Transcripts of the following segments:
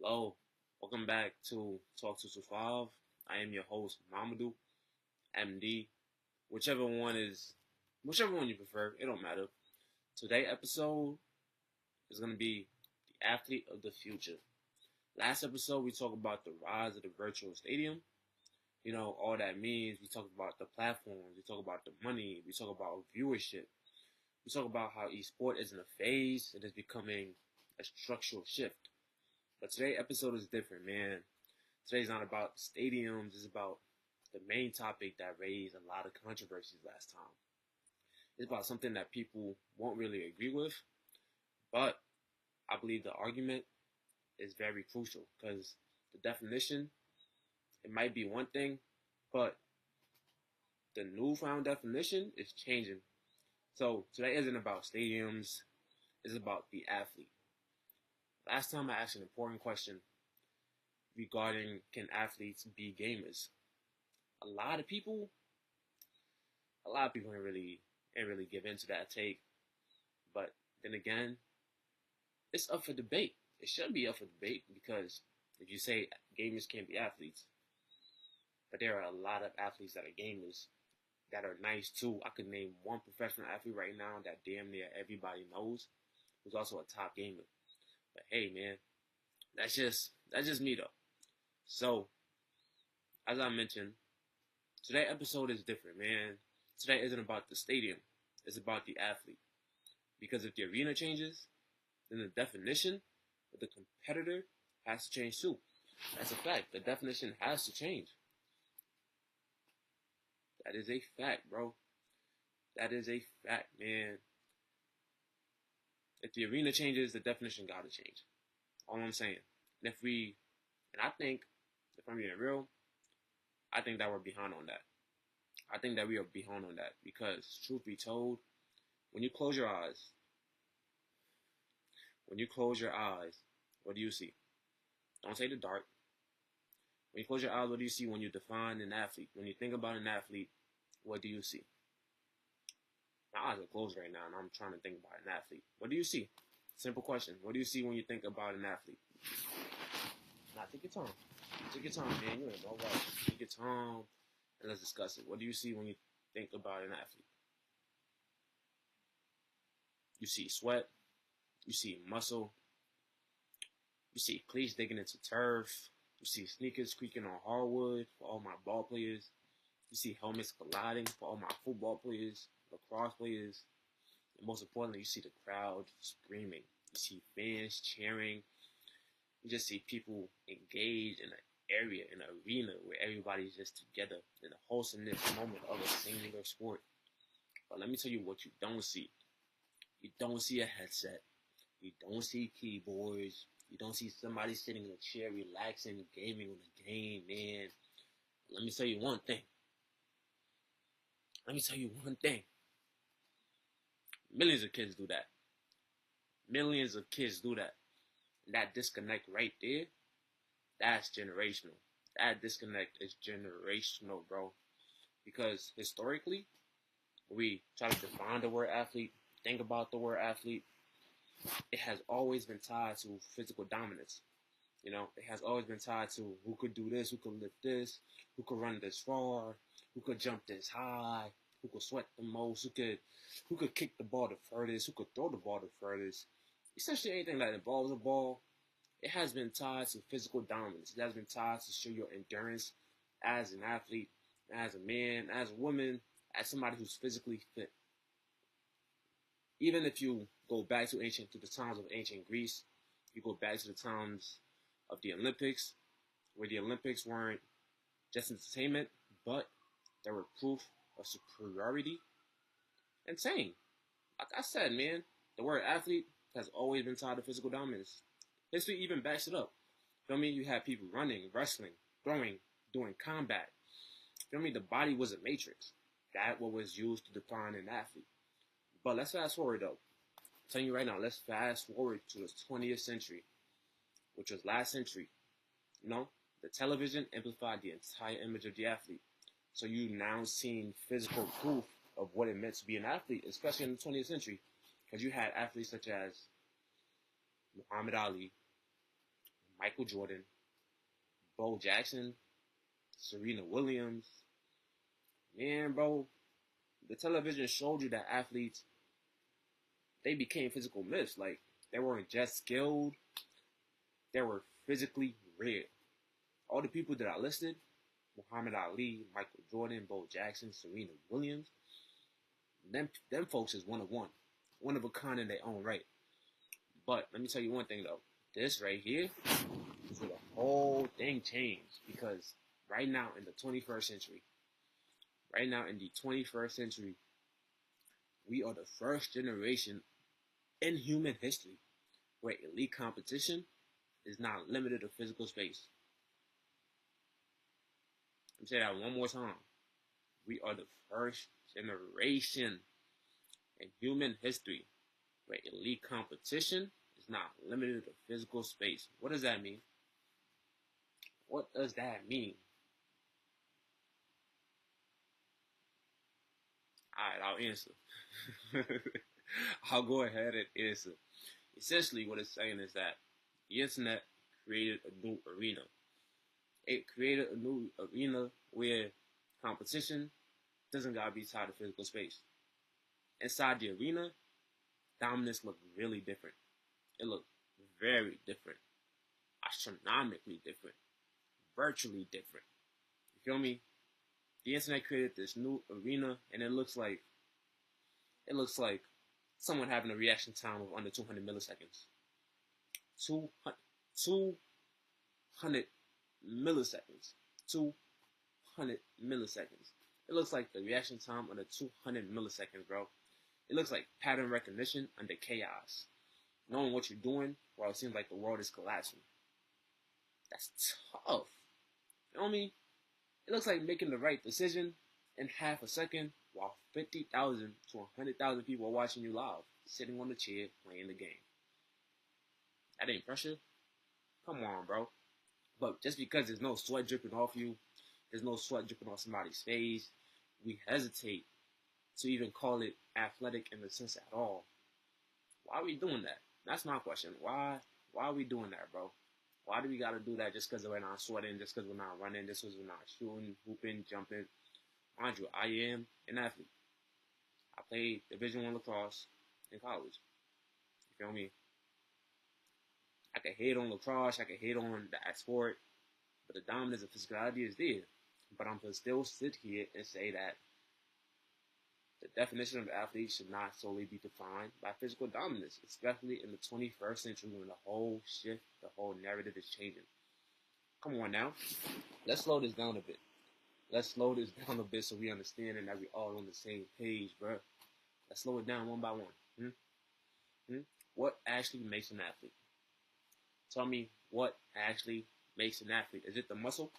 Hello, welcome back to Talk 225. I am your host, Mamadou, MD. Whichever one you prefer, it don't matter. Today's episode is going to be the athlete of the future. Last episode, we talked about the rise of the virtual stadium. All that means. We talk about the platforms, we talk about the money, we talk about viewership. We talk about how esports isn't a phase, it is becoming a structural shift. But today's episode is different, man. Today's not about stadiums. It's about the main topic that raised a lot of controversies last time. It's about something that people won't really agree with, but I believe the argument is very crucial because the definition, it might be one thing, but the newfound definition is changing. So today isn't about stadiums. It's about the athlete. Last time I asked an important question regarding can athletes be gamers. A lot of people ain't really give into that take. But then again, it's up for debate. It should be up for debate because if you say gamers can't be athletes, but there are a lot of athletes that are gamers that are nice too. I could name one professional athlete right now that damn near everybody knows who's also a top gamer. But hey, man, that's just me though. So, as I mentioned, today's episode is different, man. Today isn't about the stadium. It's about the athlete. Because if the arena changes, then the definition of the competitor has to change too. That's a fact. The definition has to change. That is a fact, bro. That is a fact, man. If the arena changes, the definition gotta change. All I'm saying. And I think, if I'm being real, I think that we're behind on that. I think that we are behind on that because, truth be told, when you close your eyes, what do you see? Don't say the dark. When you close your eyes, what do you see when you define an athlete? When you think about an athlete, what do you see? My eyes are closed right now, and I'm trying to think about an athlete. What do you see? Simple question. What do you see when you think about an athlete? Now, take your time. Take your time, man. You're in no rush. Take your time, and let's discuss it. What do you see when you think about an athlete? You see sweat. You see muscle. You see cleats digging into turf. You see sneakers creaking on hardwood for all my ball players. You see helmets colliding for all my football players, lacrosse players. And most importantly, you see the crowd screaming. You see fans cheering. You just see people engaged in an area, in an arena where everybody's just together in a wholesomeness moment of a singular sport. But let me tell you what you don't see. You don't see a headset. You don't see keyboards. You don't see somebody sitting in a chair relaxing, gaming on a game, man. Let me tell you one thing. Millions of kids do that. And that disconnect right there, that's generational. That disconnect is generational, bro. Because historically, we try to define the word athlete, think about the word athlete, it has always been tied to physical dominance. It has always been tied to who could do this, who could lift this, who could run this far, who could jump this high, who could sweat the most, who could kick the ball the furthest, who could throw the ball the furthest. Essentially anything that involves a ball, it has been tied to physical dominance. It has been tied to show your endurance as an athlete, as a man, as a woman, as somebody who's physically fit. Even if you go back to the times of ancient Greece, you go back to the times of the Olympics, where the Olympics weren't just entertainment, but they were proof of superiority. Insane. Like I said, man, the word athlete has always been tied to physical dominance. History even backs it up. Feel me? You had people running, wrestling, throwing, doing combat. Feel me? The body was a matrix. That what was used to define an athlete. But let's fast forward though. I'm telling you right now, let's fast forward to the 20th century, which was last century. The television amplified the entire image of the athlete. So you now seen physical proof of what it meant to be an athlete, especially in the 20th century. Because you had athletes such as Muhammad Ali, Michael Jordan, Bo Jackson, Serena Williams. Man, bro, the television showed you that athletes, they became physical myths. Like, they weren't just skilled, they were physically real. All the people that I listed, Muhammad Ali, Michael Jordan, Bo Jackson, Serena Williams, them folks is one of a kind in their own right. But let me tell you one thing though, this right here is where the whole thing changed, because right now in the 21st century, we are the first generation in human history where elite competition is not limited to physical space. Let me say that one more time. We are the first generation in human history where elite competition is not limited to physical space. What does that mean? What does that mean? Alright, I'll answer. I'll go ahead and answer. Essentially, what it's saying is that the internet created a new arena. It created a new arena where competition doesn't gotta be tied to physical space. Inside the arena, dominance looked really different. It looked very different, astronomically different, virtually different. You feel me? The internet created this new arena, and it looks like someone having a reaction time of under 200 milliseconds. 200 milliseconds. 200 milliseconds. It looks like the reaction time under 200 milliseconds, bro. It looks like pattern recognition under chaos. Knowing what you're doing while it seems like the world is collapsing. That's tough. You know what I mean? It looks like making the right decision in half a second while 50,000 to 100,000 people are watching you live, sitting on the chair playing the game. That ain't pressure? Come on, bro. But just because there's no sweat dripping off you, there's no sweat dripping off somebody's face, we hesitate to even call it athletic in the sense at all. Why are we doing that? That's my question. Why are we doing that, bro? Why do we gotta do that just because we're not sweating, just because we're not running, just because we're not shooting, hooping, jumping? Mind you, I am an athlete. I played Division I lacrosse in college. You feel me? I can hate on lacrosse, I can hate on that sport, but the dominance of physicality is there. But I'm gonna still sit here and say that the definition of an athlete should not solely be defined by physical dominance, especially in the 21st century when the whole narrative is changing. Come on now. Let's slow this down a bit. So we understand and that we all on the same page, bro. Let's slow it down one by one. What actually makes an athlete? Tell me what actually makes an athlete. Is it the muscle?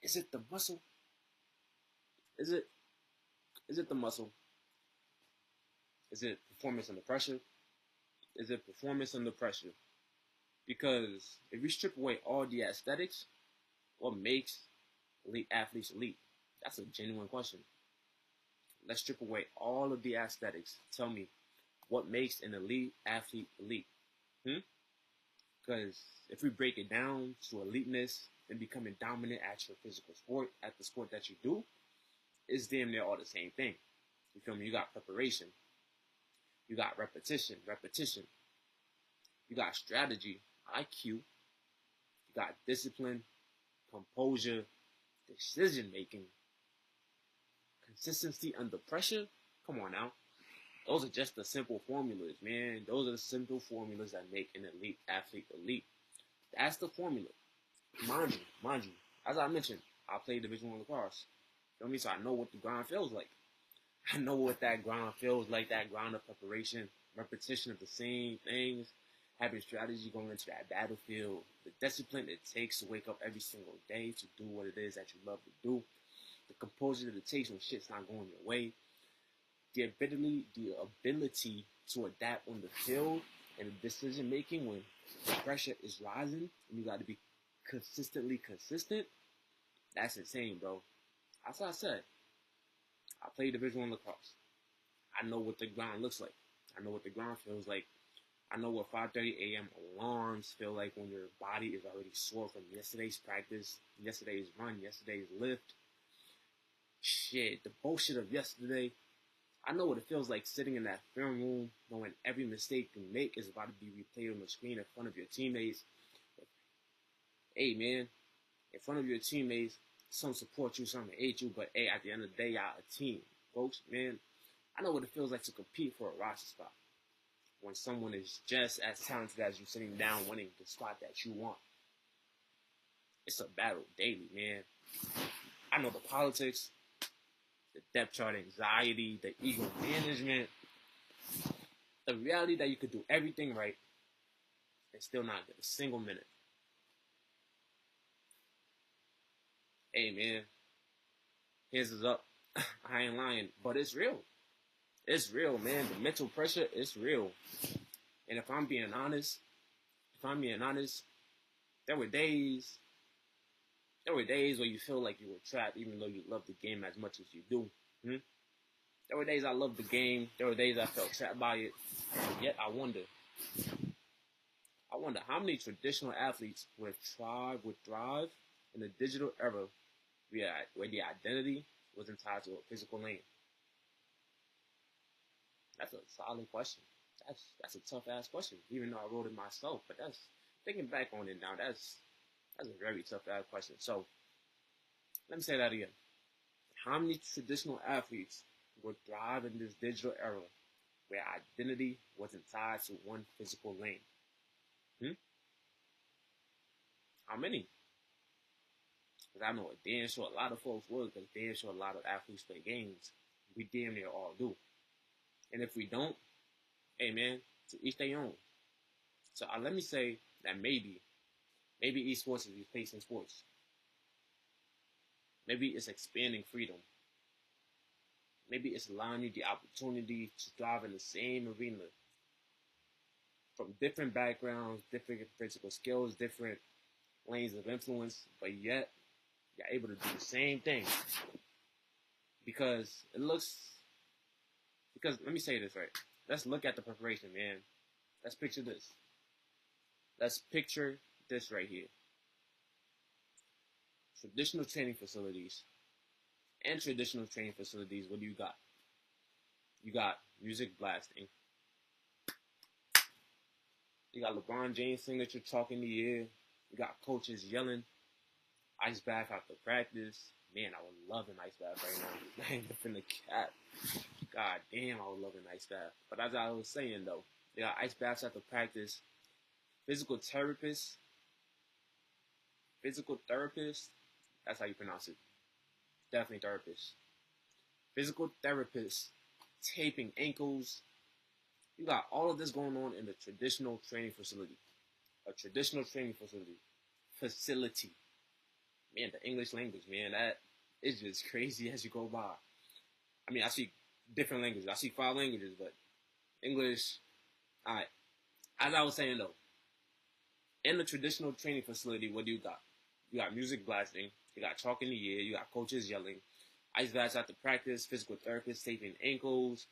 Is it the muscle? Is it the muscle? Is it performance under pressure? Is it performance under pressure? Because if we strip away all the aesthetics, what makes elite athletes elite? That's a genuine question. Let's strip away all of the aesthetics. Tell me, what makes an elite athlete elite? Because if we break it down to eliteness and becoming dominant at your physical sport, at the sport that you do, it's damn near all the same thing. You feel me? You got preparation. You got repetition. You got strategy, IQ. You got discipline, composure, decision making, consistency under pressure. Come on now. Those are just the simple formulas, man. Those are the simple formulas that make an elite athlete elite. That's the formula. Mind you, as I mentioned, I played Division I lacrosse. Feel me? So I know what the grind feels like. I know what that grind feels like, that grind of preparation, repetition of the same things, having strategy going into that battlefield, the discipline it takes to wake up every single day to do what it is that you love to do, the composure that it takes when shit's not going your way, the ability to adapt on the field, and the decision making when the pressure is rising and you got to be consistently consistent. That's insane, bro. As I said, I played Division I lacrosse. I know what the ground looks like. I know what the ground feels like. I know what 5:30 a.m. alarms feel like when your body is already sore from yesterday's practice, yesterday's run, yesterday's lift. Shit, the bullshit of yesterday. I know what it feels like sitting in that film room, knowing every mistake you make is about to be replayed on the screen in front of your teammates. Hey, man, in front of your teammates, some support you, some hate you, but hey, at the end of the day, y'all a team. Folks, man, I know what it feels like to compete for a roster spot when someone is just as talented as you sitting down winning the spot that you want. It's a battle daily, man. I know the politics, the depth chart anxiety, the ego management, the reality that you could do everything right and still not get a single minute. Hey, man, hands is up. I ain't lying, but it's real. It's real, man. The mental pressure is real. And if I'm being honest, there were days where you feel like you were trapped, even though you love the game as much as you do. There were days I loved the game. There were days I felt trapped by it. And yet I wonder how many traditional athletes would thrive in the digital era where the identity wasn't tied to a physical lane. That's a solid question. That's a tough ass question, even though I wrote it myself. But that's thinking back on it now. That's a very tough ass question. So let me say that again. How many traditional athletes would thrive in this digital era where identity wasn't tied to one physical lane? How many? Because I know a damn sure a lot of folks would, because damn sure a lot of athletes play games. We damn near all do. And if we don't, hey man, to each their own. So let me say that maybe esports is replacing sports. Maybe it's expanding freedom. Maybe it's allowing you the opportunity to thrive in the same arena from different backgrounds, different physical skills, different lanes of influence, but yet you're able to do the same thing. Because let me say this right. Let's look at the preparation, man. Let's picture this. Let's picture this right here. Traditional training facilities. And traditional training facilities, what do you got? You got music blasting. You got LeBron James signature chalk in the air. You got coaches yelling. Ice bath after practice. Man, I would love an ice bath right now. I ain't finna cap. God damn, I would love an ice bath. But as I was saying though, you got ice baths after practice. Physical therapists. That's how you pronounce it. Definitely therapists. Physical therapists taping ankles. You got all of this going on in the traditional training facility. A traditional training facility. Man, the English language, man, that is just crazy as you go by. I mean, I see different languages. I see 5 languages, but English, alright. As I was saying though, in the traditional training facility, what do you got? You got music blasting. You got chalk in the air. You got coaches yelling. Ice baths after practice. Physical therapists taping ankles.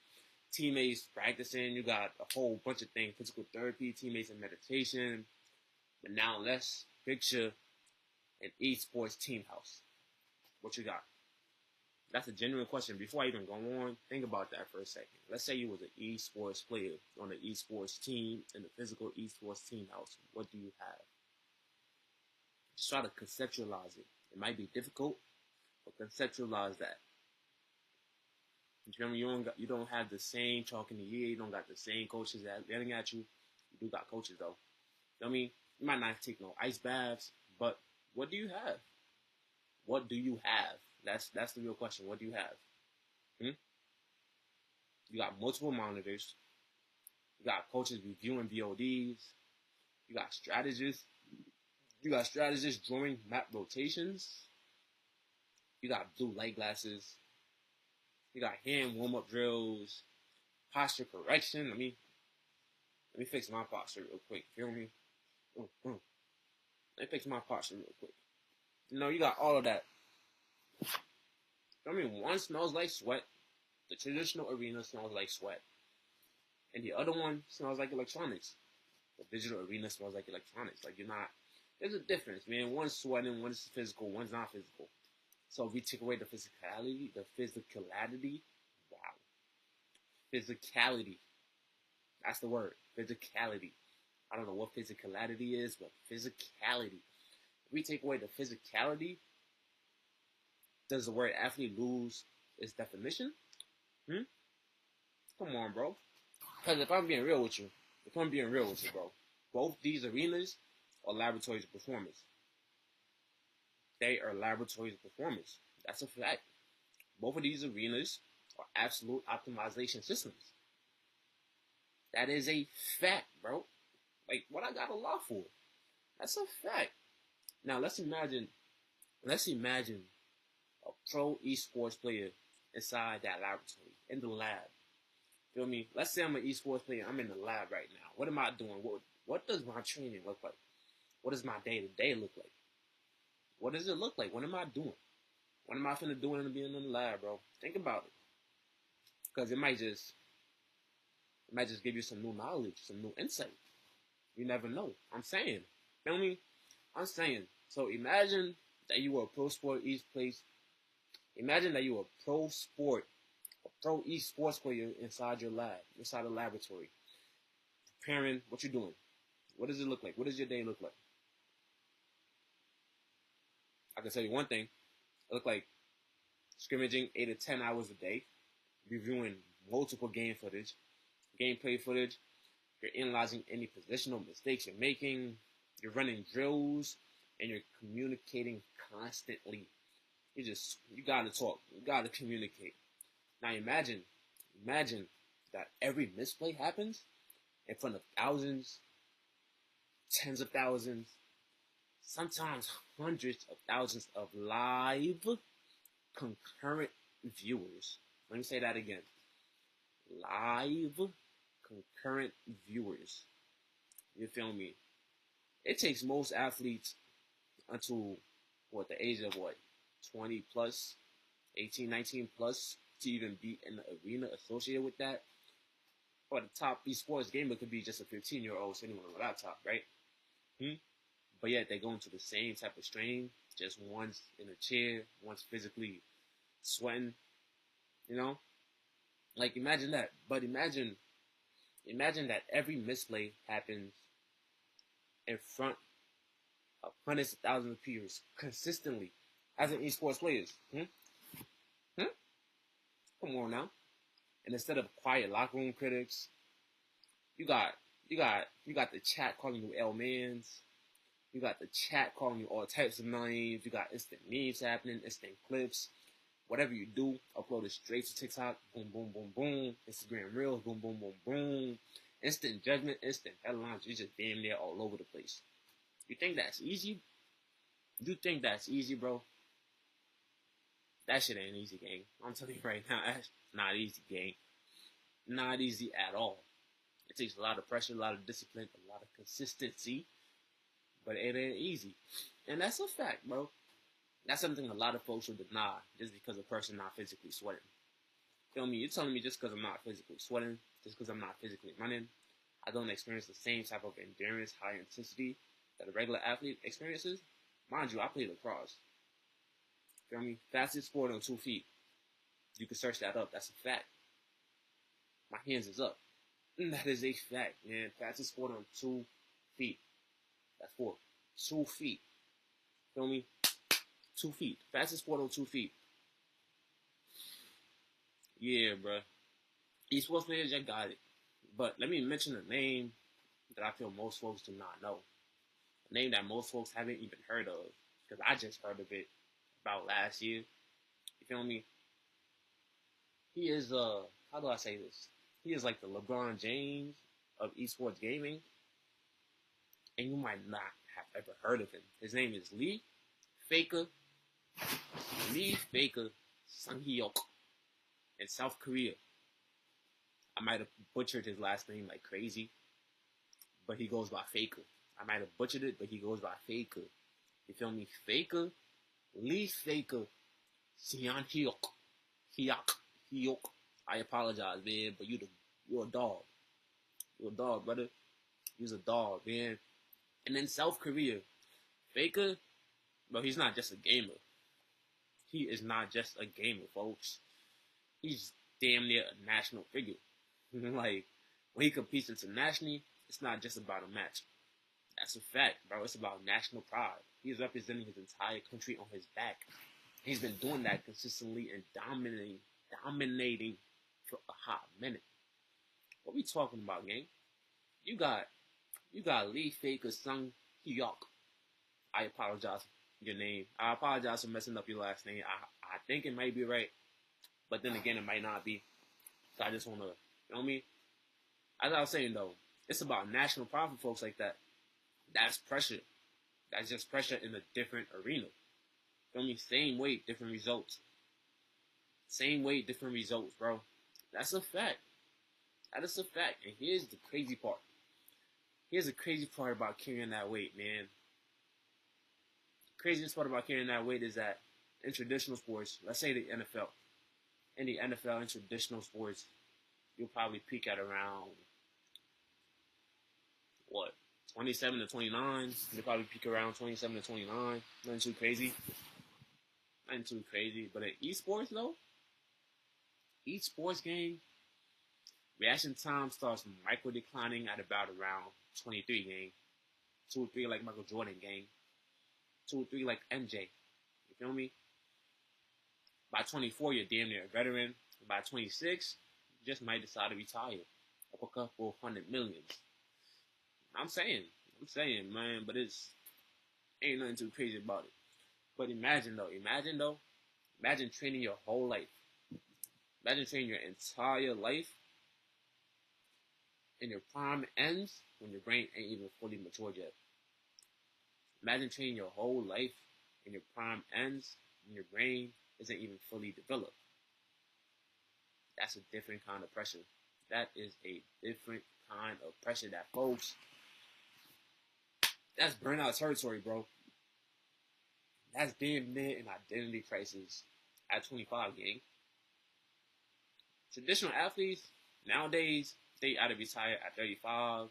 Teammates practicing. You got a whole bunch of things. Physical therapy, teammates in meditation. But now let's picture an esports team house. What you got? That's a genuine question. Before I even go on, think about that for a second. Let's say you was an esports player on an esports team in a physical esports team house. What do you have? Just try to conceptualize it. It might be difficult, but conceptualize that. You don't have the same chalk in the air. You don't got the same coaches yelling at you. You do got coaches though. You know what I mean? You might not take no ice baths, but what do you have? What do you have? That's the real question. What do you have? You got multiple monitors. You got coaches reviewing VODs. You got strategists. Drawing map rotations. You got blue light glasses. You got hand warm-up drills. Posture correction. Let me fix my posture real quick. Feel me? Let me fix my posture real quick. You got all of that. One smells like sweat. The traditional arena smells like sweat. And the other one smells like electronics. The digital arena smells like electronics. Like, you're not. There's a difference, man. One's sweating, one's physical, one's not physical. So if we take away the physicality, wow, physicality. That's the word, physicality. I don't know what physicality is, but physicality. If we take away the physicality, does the word athlete lose its definition? Come on, bro. Because if I'm being real with you, bro, both these arenas are laboratories of performance. They are laboratories of performance. That's a fact. Both of these arenas are absolute optimization systems. That is a fact, bro. Like, what I got a law for? That's a fact. Now let's imagine a pro esports player inside that laboratory, in the lab. Feel me? Let's say I'm an esports player. I'm in the lab right now. What am I doing? What does my training look like? What does my day-to-day look like? What does it look like? What am I doing? What am I finna do in being in the lab, bro? Think about it. Because it might just give you some new knowledge, some new insight. You never know. I'm saying. Feel me? I'm saying. So imagine that you were a pro sport esports. Imagine that you were a pro esports player inside your lab, inside a laboratory. Preparing, what you doing? What does it look like? What does your day look like? I can tell you one thing. It look like scrimmaging 8 to 10 hours a day, reviewing multiple gameplay footage. You're analyzing any positional mistakes you're making. You're running drills, and you're communicating constantly. You gotta talk. You gotta communicate. Now imagine that every misplay happens in front of thousands, tens of thousands, sometimes hundreds of thousands of live concurrent viewers. Let me say that again. Live concurrent viewers. You feel me? It takes most athletes until the age of 20 plus, 18, 19 plus to even be in the arena associated with that. Or the top esports gamer could be just a 15-year-old sitting on a laptop, right? But yet they go into the same type of strain. Just one's in a chair, one's physically sweating. You know, like imagine that. But imagine that every misplay happens in front of hundreds of thousands of peers consistently as an esports players. Come on now. And instead of quiet locker room critics, you got the chat calling you L-mans. You got the chat calling you all types of names. You got instant memes happening, instant clips. Whatever you do, upload it straight to TikTok. Boom, boom, boom, boom. Instagram Reels. Boom, boom, boom, boom. Instant judgment, instant headlines. You just damn near all over the place. You think that's easy? You think that's easy, bro? That shit ain't easy, gang. I'm telling you right now, that's not easy, gang. Not easy at all. It takes a lot of pressure, a lot of discipline, a lot of consistency. But it ain't easy. And that's a fact, bro. That's something a lot of folks will deny just because a person not physically sweating. Feel me? You're telling me just because I'm not physically sweating, just because I'm not physically running, I don't experience the same type of endurance, high intensity that a regular athlete experiences? Mind you, I played lacrosse. Feel me? Fastest sport on 2 feet. You can search that up. That's a fact. My hands is up. That is a fact, man. Fastest sport on 2 feet. That's 4. 2 feet. Feel me? 2 feet. Fastest sport on 2 feet. Yeah, bruh. Esports players, I got it. But let me mention a name that I feel most folks do not know. A name that most folks haven't even heard of. Because I just heard of it about last year. You feel me? He is, how do I say this? He is like the LeBron James of esports gaming. And you might not have ever heard of him. His name is Lee Faker Sang-hyuk in South Korea. I might have butchered his last name like crazy, but he goes by Faker. I might have butchered it, but he goes by Faker. You feel me? Faker, Lee Faker Sang-hyuk. I apologize, man, but you're a dog. You're a dog, brother. He's a dog, man. And then South Korea, Faker, bro, he's not just a gamer. He is not just a gamer, folks. He's damn near a national figure. Like, when he competes internationally, it's not just about a match. That's a fact, bro. It's about national pride. He's representing his entire country on his back. He's been doing that consistently and dominating for a hot minute. What we talking about, gang? You got Lee Faker Sung Hyuk. I apologize for your name. I apologize for messing up your last name. I think it might be right, but then again, it might not be. So I just want to, you know what I mean? As I was saying, though, it's about national pride for folks like that. That's pressure. That's just pressure in a different arena. You know what I mean? Same weight, different results. Same weight, different results, bro. That's a fact. That is a fact. And here's the crazy part. Here's the crazy part about carrying that weight, man. The craziest part about carrying that weight is that in traditional sports, let's say the NFL. In the NFL, in traditional sports, you'll probably peak at around, 27 to 29. You'll probably peak around 27 to 29. Nothing too crazy. But in esports, though, each sports game, reaction time starts micro declining at about around 23 game. 2 or 3 like Michael Jordan game. 2 or 3 like MJ. You feel me? By 24, you're damn near a veteran. By 26, you just might decide to retire. Up a couple $100 million. I'm saying, man, but ain't nothing too crazy about it. But imagine training your whole life. Imagine training your entire life, and your prime ends when your brain ain't even fully matured yet. Imagine training your whole life, and your prime ends when your brain isn't even fully developed. That's a different kind of pressure. That is a different kind of pressure that, folks, that's burnout territory, bro. That's damn near an identity crisis at 25, gang. Traditional athletes, nowadays, they either retire at 35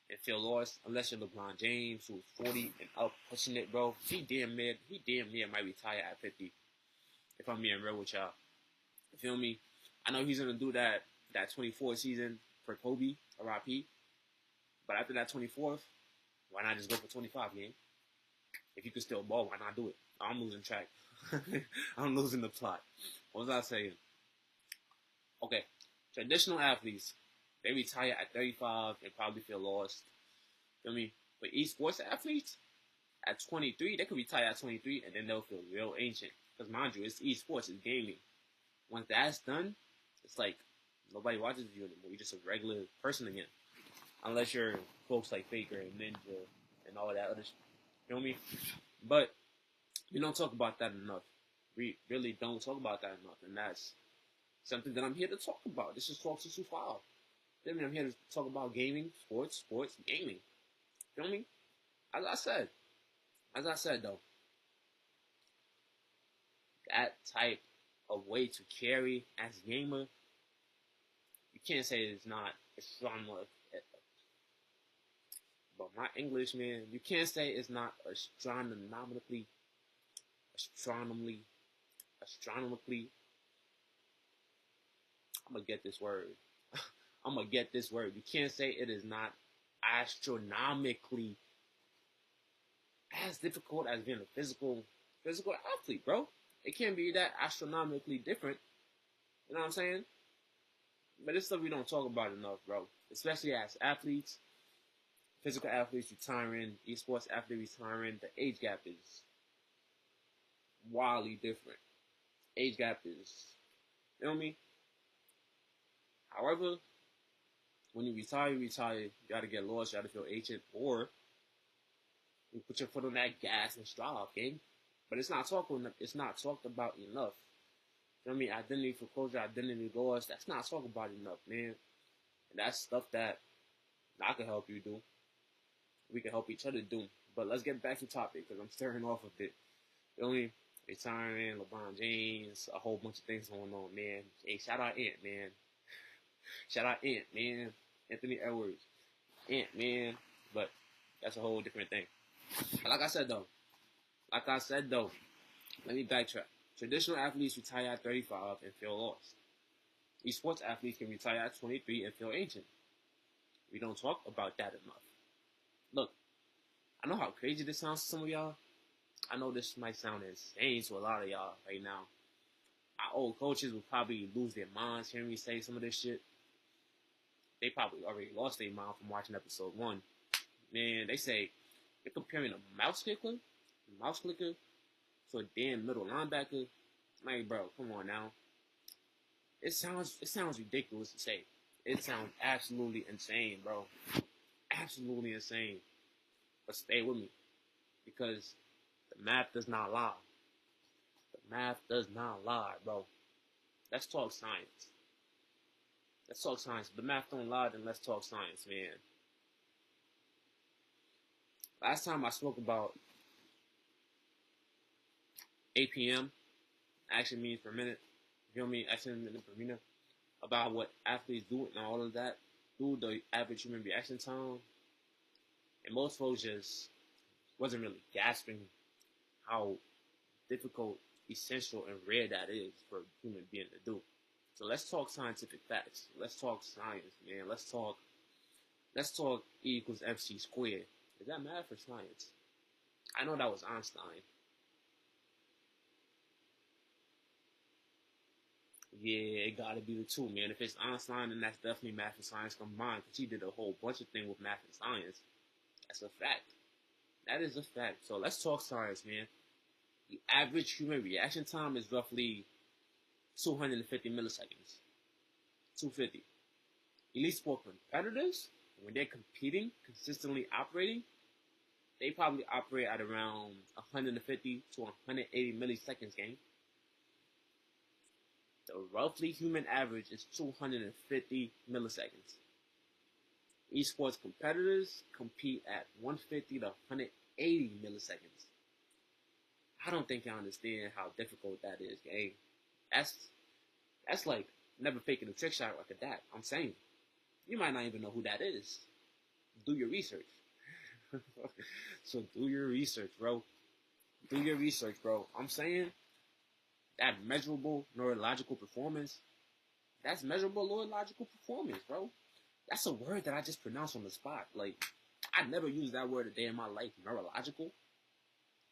and feel lost, unless you're LeBron James, who's 40 and up pushing it, bro. He damn near might retire at 50, if I'm being real with y'all. You feel me? I know he's going to do that 24 season for Kobe, RIP. But after that 24th, why not just go for 25, man? If you can still ball, why not do it? I'm losing track. I'm losing the plot. What was I saying? Okay, traditional athletes, they retire at 35 and probably feel lost. Feel me? But esports athletes, at 23, they could retire at 23 and then they'll feel real ancient. Because mind you, it's esports, it's gaming. Once that's done, it's like nobody watches you anymore. You're just a regular person again. Unless you're folks like Faker and Ninja and all of that other shit. Feel me? But we don't talk about that enough. We really don't talk about that enough. And that's something that I'm here to talk about. This is Talk 625. I'm here to talk about gaming, sports, gaming. Feel me? As I said though, that type of way to carry as a gamer, you can't say it's not astronomical. But my English, man, you can't say it's not astronomically. I'm gonna get this word. You can't say it is not astronomically as difficult as being a physical athlete, bro. It can't be that astronomically different. You know what I'm saying? But it's stuff we don't talk about enough, bro. Especially as athletes, physical athletes retiring, esports athletes retiring. The age gap is wildly different. Age gap is, you know what I mean? However, when you retire, you gotta get lost, you gotta feel ancient, or you put your foot on that gas and strive, gang. But it's not talked about enough. You know what I mean? Identity for closure, identity loss, that's not talked about enough, man. And that's stuff that I can help you do. We can help each other do. But let's get back to topic, because I'm staring off a bit. You know what I mean? Retiring, LeBron James, a whole bunch of things going on, man. Hey, shout out Ant, man. Shout out Ant, man. Anthony Edwards. Ant-Man, but that's a whole different thing. But like I said though, let me backtrack. Traditional athletes retire at 35 and feel lost. Esports athletes can retire at 23 and feel ancient. We don't talk about that enough. Look, I know how crazy this sounds to some of y'all. I know this might sound insane to a lot of y'all right now. Our old coaches will probably lose their minds hearing me say some of this shit. They probably already lost their mind from watching episode 1. Man, they say you're comparing a mouse clicker to a damn middle linebacker. Like, bro, come on now. It sounds ridiculous to say. It sounds absolutely insane, bro. Absolutely insane. But stay with me. Because the math does not lie. The math does not lie, bro. Let's talk science. Let's talk science. If the math don't lie, then let's talk science, man. Last time I spoke about APM, action means per minute. You feel me? Action minute per minute. About what athletes do and all of that. Do the average human reaction time. And most folks just wasn't really grasping how difficult, essential, and rare that is for a human being to do. So let's talk scientific facts. Let's talk science, man. Let's talk E equals MC squared. Is that math or science? I know that was Einstein. Yeah, it gotta be the two, man. If it's Einstein, then that's definitely math and science combined, because he did a whole bunch of things with math and science. That's a fact. That is a fact. So let's talk science, man. The average human reaction time is roughly 250 milliseconds. 250. Elite sport competitors, when they're competing, consistently operating, they probably operate at around 150 to 180 milliseconds, gang. The roughly human average is 250 milliseconds. Esports competitors compete at 150 to 180 milliseconds. I don't think I understand how difficult that is, gang. That's like never faking a trick shot like a dad. I'm saying. You might not even know who that is. Do your research. So do your research, bro. Do your research, bro. I'm saying that measurable neurological performance, that's measurable neurological performance, bro. That's a word that I just pronounced on the spot. Like, I never used that word a day in my life. Neurological?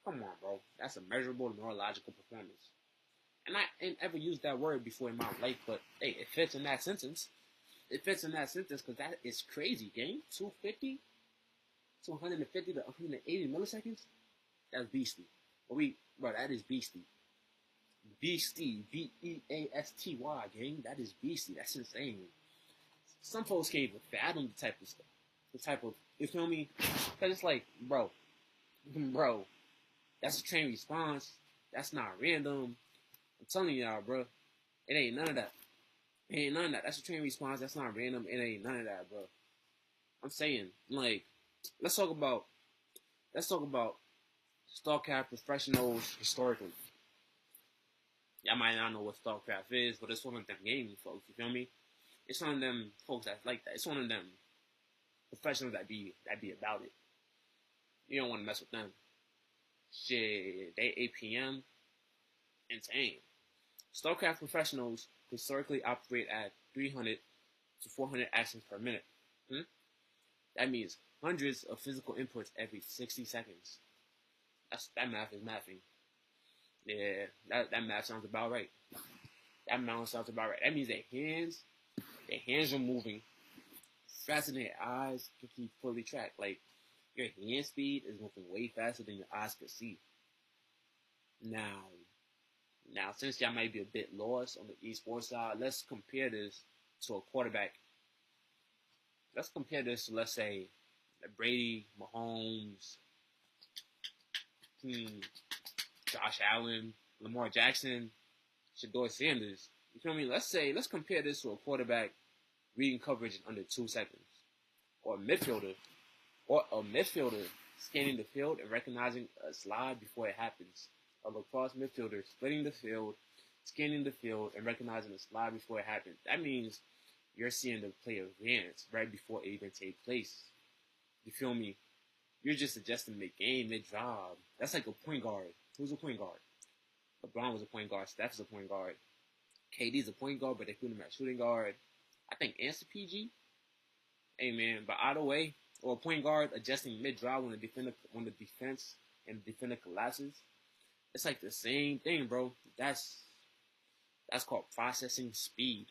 Come on, bro. That's a measurable neurological performance. And I ain't ever used that word before in my life, but hey, it fits in that sentence. It fits in that sentence because that is crazy, gang. 250 to 150 to 180 milliseconds? That's beastly. Bro, that is beastly. Beastie. Beasty, gang. That is beastly. That's insane. Some folks can't even fathom the type of stuff. The type of, you feel me? Because it's like, bro, that's a trained response. That's not random. I'm telling y'all, bro, it ain't none of that. It ain't none of that. That's a trained response. That's not random. It ain't none of that, bro. I'm saying, like, let's talk about StarCraft professionals historically. Y'all might not know what StarCraft is, but it's one of them gaming folks. You feel me? It's one of them folks that's like that. It's one of them professionals that be about it. You don't want to mess with them. Shit, they APM, insane. StarCraft professionals historically operate at 300 to 400 actions per minute. That means hundreds of physical inputs every 60 seconds. That math is mathing. Yeah, that math sounds about right. That math sounds about right. That means their hands are moving faster than their eyes can keep fully track. Like, your hand speed is moving way faster than your eyes can see. Now, since y'all might be a bit lost on the esports side, let's compare this to a quarterback. Let's compare this to, let's say, Brady, Mahomes, Josh Allen, Lamar Jackson, Shador Sanders. You feel me? Let's compare this to a quarterback reading coverage in under 2 seconds. Or a midfielder scanning the field and recognizing a slide before it happens. A lacrosse midfielder splitting the field, scanning the field, and recognizing a slide before it happens. That means you're seeing the play advance right before it even takes place. You feel me? You're just adjusting mid-game, mid-drive. That's like a point guard. Who's a point guard? LeBron was a point guard. Steph is a point guard. KD's a point guard, but they put him at shooting guard. I think Answer PG. Hey man, but either way, or a point guard adjusting mid-drive when the defense and the defender collapses. It's like the same thing, bro. That's called processing speed.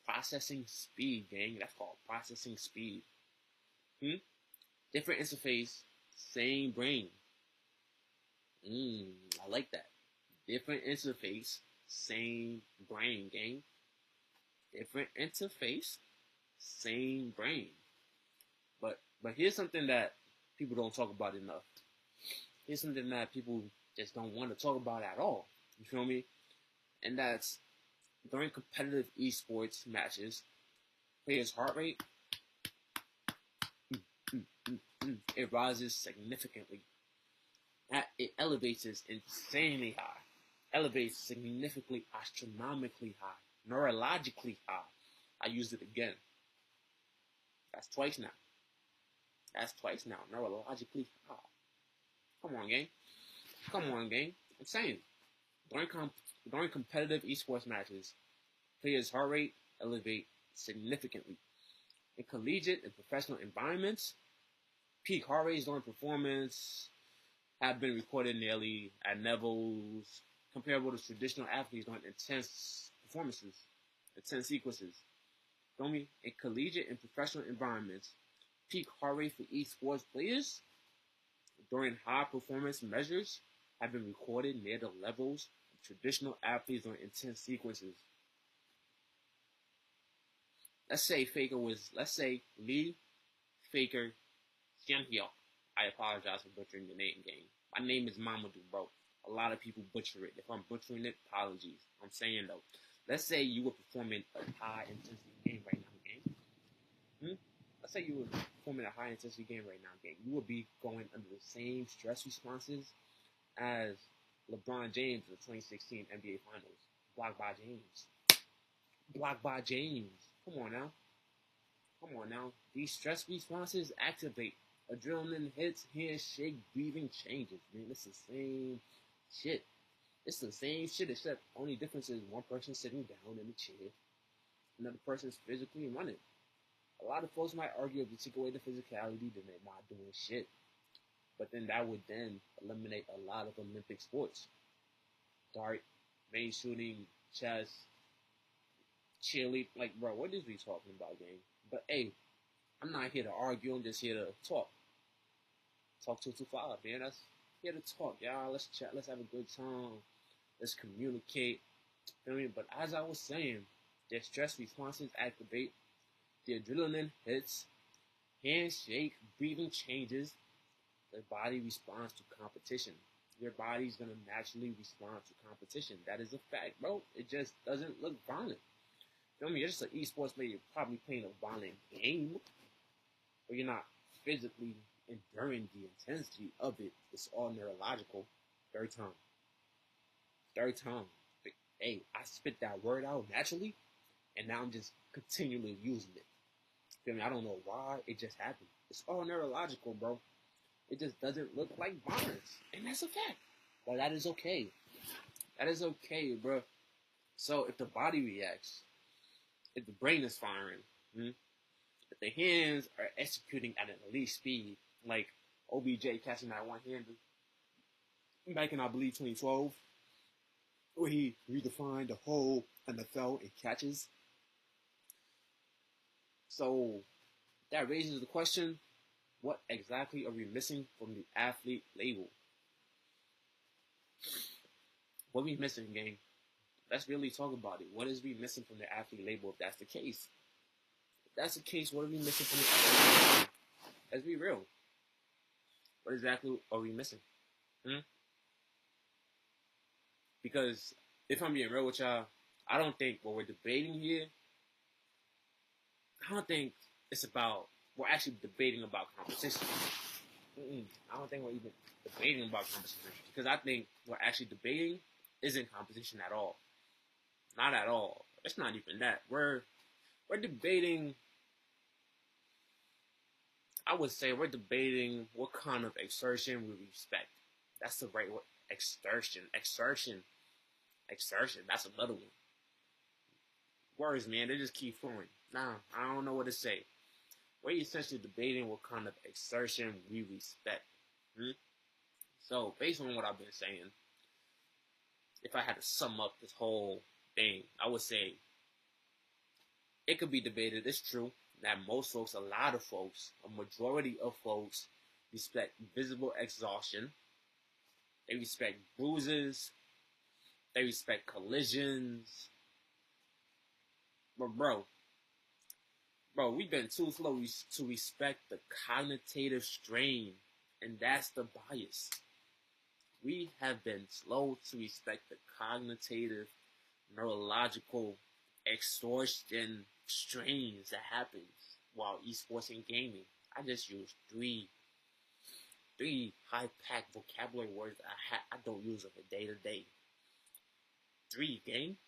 Processing speed, gang. That's called processing speed. Different interface, same brain. I like that. Different interface, same brain, gang. Different interface, same brain. But here's something that people don't talk about enough. Here's something that people just don't want to talk about at all. You feel me? And that's during competitive esports matches, players' heart rate it rises significantly. It elevates insanely high. Elevates significantly, astronomically high, neurologically high. I used it again. That's twice now. Neurologically high. Come on, gang. I'm saying, during competitive esports matches, players' heart rate elevate significantly. In collegiate and professional environments, peak heart rates during performance have been recorded nearly at levels comparable to traditional athletes during intense performances, intense sequences. Feel me? In collegiate and professional environments, peak heart rate for esports players during high performance measures have been recorded near the levels of traditional athletes during intense sequences. Let's say Lee Faker Xianhyuk. I apologize for butchering the name, gang. My name is Mamadou, bro. A lot of people butcher it. If I'm butchering it, apologies. I'm saying though, let's say you were performing a high intensity game right now, gang. Let's say you were performing a high intensity game right now, gang. You would be going under the same stress responses as LeBron James in the 2016 NBA Finals. Blocked by James. Come on now. These stress responses activate. Adrenaline hits, handshake, breathing changes. Man, it's the same shit. Except only difference is one person sitting down in the chair, another person's physically running. A lot of folks might argue if you take away the physicality, then they're not doing shit. But then that would then eliminate a lot of Olympic sports. Dart, main shooting, chess, cheerleading. Like, bro, what is we talking about, gang? But hey, I'm not here to argue. I'm just here to talk. Talk 225, man. That's here to talk, y'all. Let's chat. Let's have a good time. Let's communicate. You know what I mean? But as I was saying, their stress responses activate. The adrenaline hits. Handshake, breathing changes. The body responds to competition. Your body's going to naturally respond to competition. That is a fact, bro. It just doesn't look violent. You know what I mean? You're just an esports player. You're probably playing a violent game. But you're not physically enduring the intensity of it. It's all neurological. Third time. Hey, I spit that word out naturally, and now I'm just continually using it. Feel me? I don't know why. It just happened. It's all neurological, bro. It just doesn't look like violence. And that's a fact. But that is okay. Bro. So if the body reacts, if the brain is firing, if the hands are executing at an elite speed, like OBJ catching that one-hander back in, I believe, 2012, where he redefined the whole NFL in catches. So that raises the question, what exactly are we missing from the athlete label? What are we missing, gang? Let's really talk about it. What is we missing from the athlete label if that's the case? If that's the case, what are we missing from the athlete label? Let's be real. What exactly are we missing? Because if I'm being real with y'all, I don't think what we're debating here, I don't think it's about, we're actually debating about competition. I don't think we're even debating about competition. Because I think we're actually debating isn't competition at all. Not at all. It's not even that. We're debating I would say we're debating what kind of exertion we respect. That's the right word. Exertion. That's another one. Words, man, they just keep flowing. Nah, I don't know what to say. We're essentially debating what kind of exertion we respect. So, based on what I've been saying, if I had to sum up this whole thing, I would say it could be debated. It's true that most folks, a lot of folks, a majority of folks respect visible exhaustion. They respect bruises. They respect collisions. But bro, we've been too slow to respect the cognitive strain, and that's the bias. We have been slow to respect the cognitive, neurological extortion strains that happens while esports and gaming. I just used three high-packed vocabulary words that I don't use on a day-to-day. Three, gang.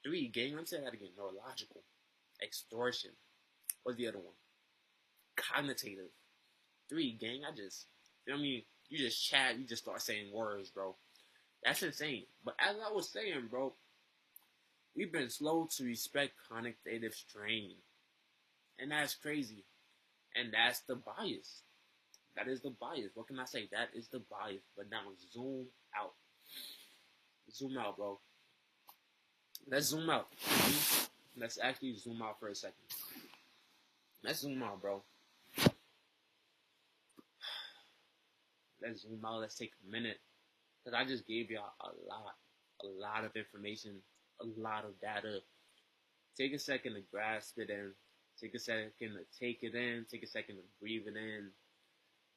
Let me say that again. Neurological. Extortion. What's the other one? Cognitive. Three, gang. You know what I mean? You just chat, you just start saying words, bro. That's insane. But as I was saying, bro, we've been slow to respect cognitive strain. And that's crazy. And that's the bias. That is the bias. What can I say? That is the bias. But now zoom out. Zoom out, bro. Let's zoom out. Let's actually zoom out for a second. Let's zoom out, bro. Let's zoom out. Let's take a minute. Because I just gave y'all a lot of information, a lot of data. Take a second to grasp it in. Take a second to take it in. Take a second to breathe it in.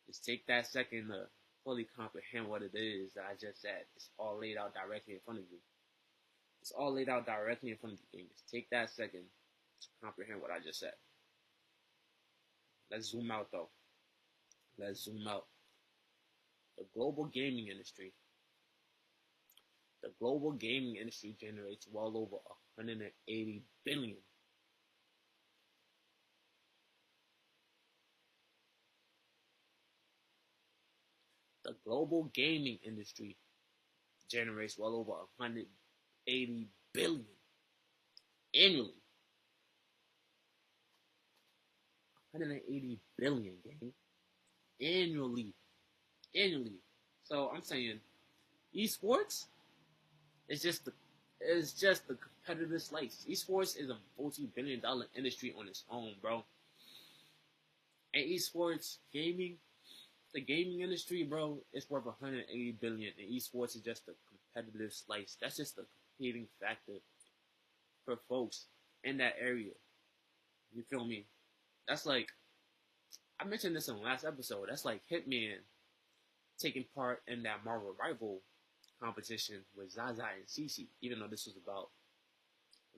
Just take that second to fully comprehend what it is that I just said. It's all laid out directly in front of you. It's all laid out directly in front of you. Just take that second to comprehend what I just said. Let's zoom out, though. Let's zoom out. The global gaming industry. The global gaming industry generates well over 180 billion. The global gaming industry generates well over 180 billion annually. 180 billion, gang. Annually. So I'm saying, esports is just the competitive slice. Esports is a multi-billion-dollar industry on its own, bro. And esports gaming, the gaming industry, bro, it's worth 180 billion. And esports is just a competitive slice. That's just the competing factor for folks in that area. You feel me? That's like, I mentioned this in the last episode. That's like Hitman taking part in that Marvel Rival competition with Zaza and Cece. Even though this was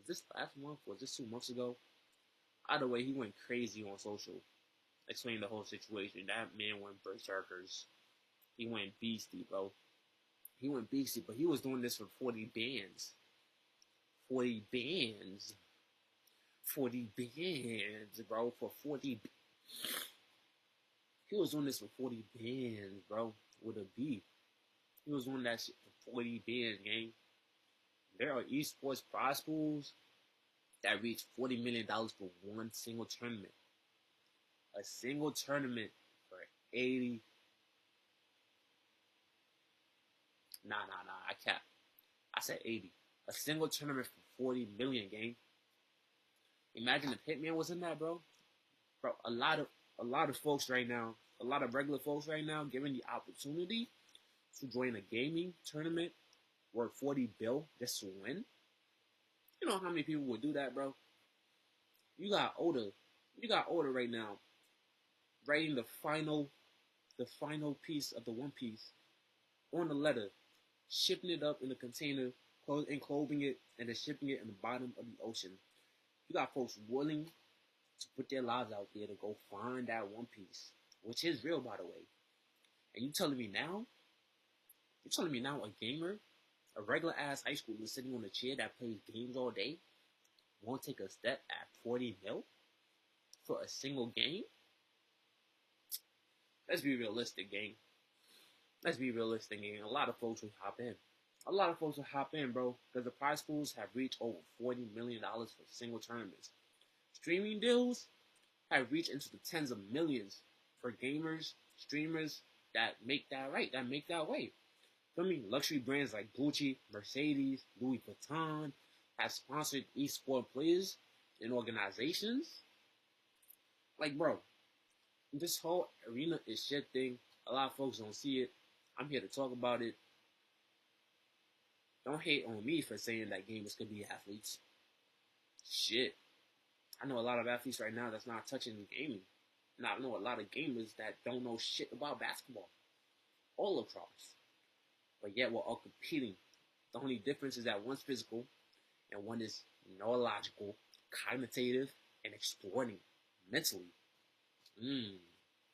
this last month? Was this 2 months ago? Either way, he went crazy on social, explaining the whole situation. That man went berserkers. He went beastie, bro. He went beastie, but he was doing this for 40 bands. 40 bands. 40 bands, bro. For 40. He was doing this for 40 bands, bro. With a B. He was doing that shit for 40 bands, gang. There are esports prize pools that reach $40 million for one single tournament. A single tournament for 80. Nah, I capped. I said 80. A single tournament for 40 million, gang. Imagine if Hitman was in that, bro. Bro, a lot of folks right now, a lot of regular folks right now, given the opportunity to join a gaming tournament worth 40 bill just to win. You know how many people would do that, bro? You got older right now, writing the final piece of the One Piece on the letter, shipping it up in a container, enclosing it, and then shipping it in the bottom of the ocean. You got folks willing to put their lives out there to go find that One Piece, which is real, by the way. And you telling me now a gamer, a regular ass high schooler sitting on a chair that plays games all day, won't take a step at 40 mil for a single game? Let's be realistic, gang. Let's be realistic, gang. A lot of folks will hop in. A lot of folks will hop in, bro, because the prize pools have reached over $40 million for single tournaments. Streaming deals have reached into the tens of millions for gamers, streamers that make that right, that make that way. Feel me? Luxury brands like Gucci, Mercedes, Louis Vuitton have sponsored esports players and organizations. Like, bro, this whole arena is shifting. A lot of folks don't see it. I'm here to talk about it. Don't hate on me for saying that gamers could be athletes. Shit. I know a lot of athletes right now that's not touching gaming. And I know a lot of gamers that don't know shit about basketball or lacrosse. But yet we're all competing. The only difference is that one's physical and one is neurological, cognitive, and exploring mentally.